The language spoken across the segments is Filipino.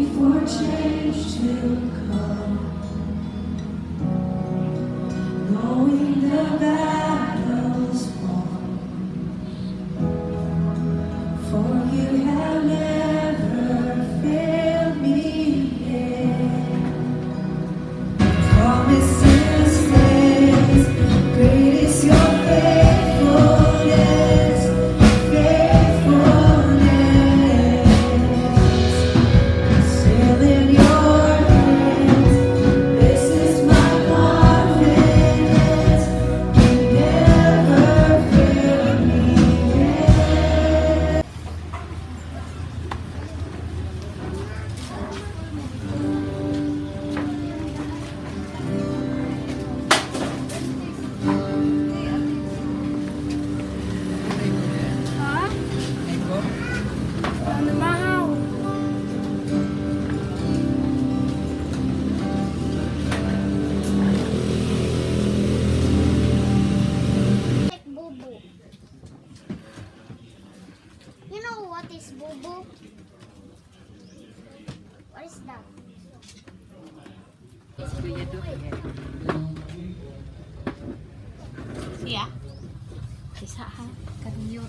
for change to come, knowing the battle's won, for you have never failed me yet. Promises stays, great is your faithfulness, faithfulness. Still in your hands, this is my confidence. You never failed me yet. Like boo-boo. You know what is boo-boo? What is that? Siya? Isa ha? Kanyo.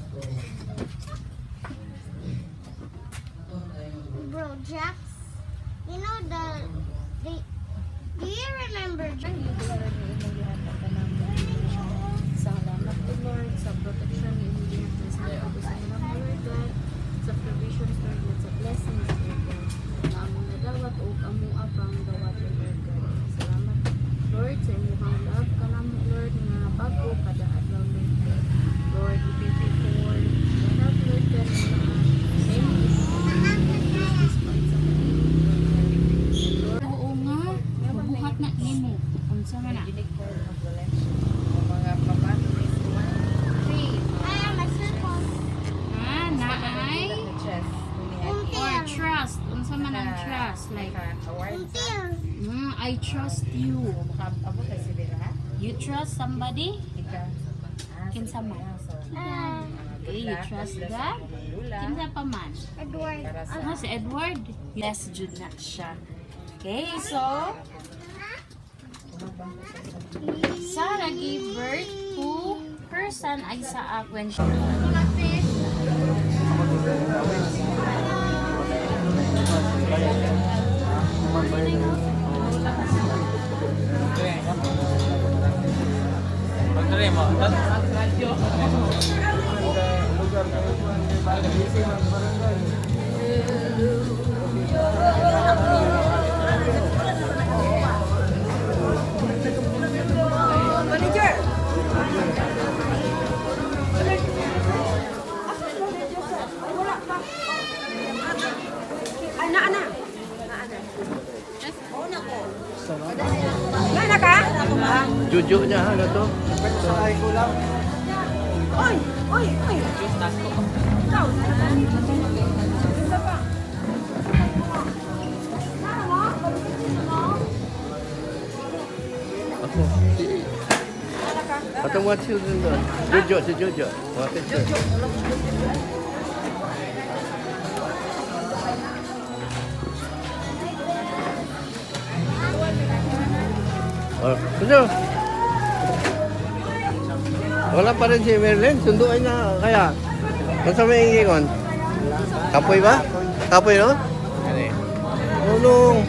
Bro, Jax, you know the do you remember Salamat po Lord sa protection ni hindi natin sa pagkakusan ng Lord God, sa provisions Lord God, sa blessings Lord God, na among nadawat o among apang dawat Lord God. Salamat Lord sa inyong love ka namin Lord nga bago kada adlaw Lord God. Lord, we thank you for the help Lord God na Lord, oo nga, mabuhat na nimo. Unsa man na? my circle? Naay or trust. Unsa man ang trust? Like, Until I trust you. You trust somebody? Kinsa man? Okay, you trust God? Kinsa pa man? Edward. Si Edward? Yes, Jude na siya. Okay, so Sarah gave birth to her son Isaac when she Juju niya ano to? Ako. Atau what children doon? Jojo, si Jojo. What is it? Oh, Jojo. Wala pa rin si Merlin. Sunduin na kaya. Kung sa may ingingon? Kapoy ba? Kapoy, no? Tulong.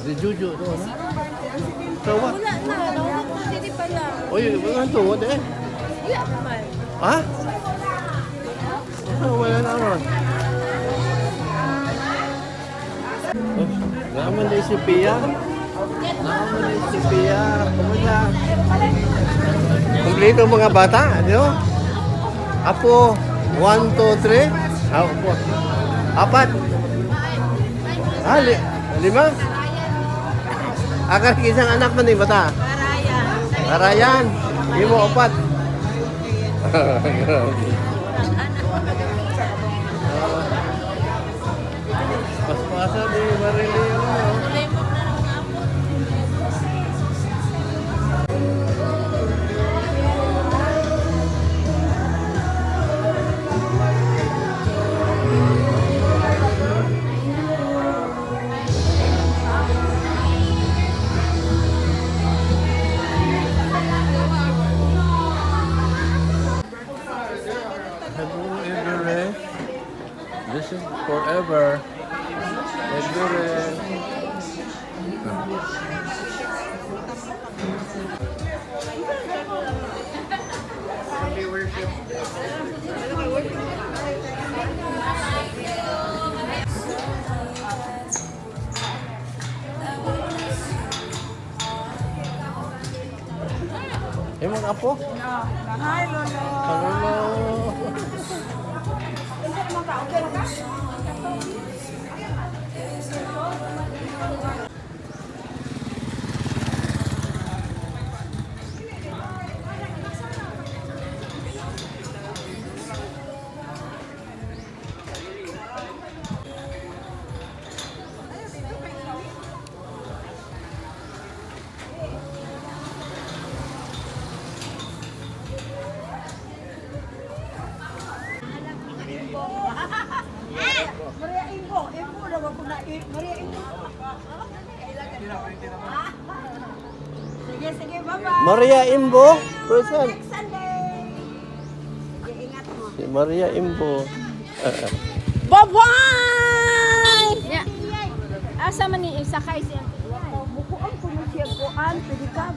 Si Juju doon, ha? Tawa? Wala na, nawag na dito pala. Oy, wala tuwod eh. Wala naman. Ha? Oh, wala na ron. Oh, naman din si Pia. Naman din si Pia. Kumusta? Kompleto mga bata, di ba? Apo, 1, 2, 3. Apo. 4. Lima? Akar isang anak man ni bata. Karayan. Imo 4. Pas-pasa di Marilio. forever. Thank you rin. Eh, mga apo? Hi, Lolo. Hello. Maria Imbo. Imbo na wag ko na. Maria Imbo. Sige, sige, bye-bye. Maria Imbo. Present. Next Sunday. Sige, ingat mo. Si Maria Imbo. Bye-bye! Yeah. Asa man ni sakay siya? Bukuan ko mo siya kuan, pwede ka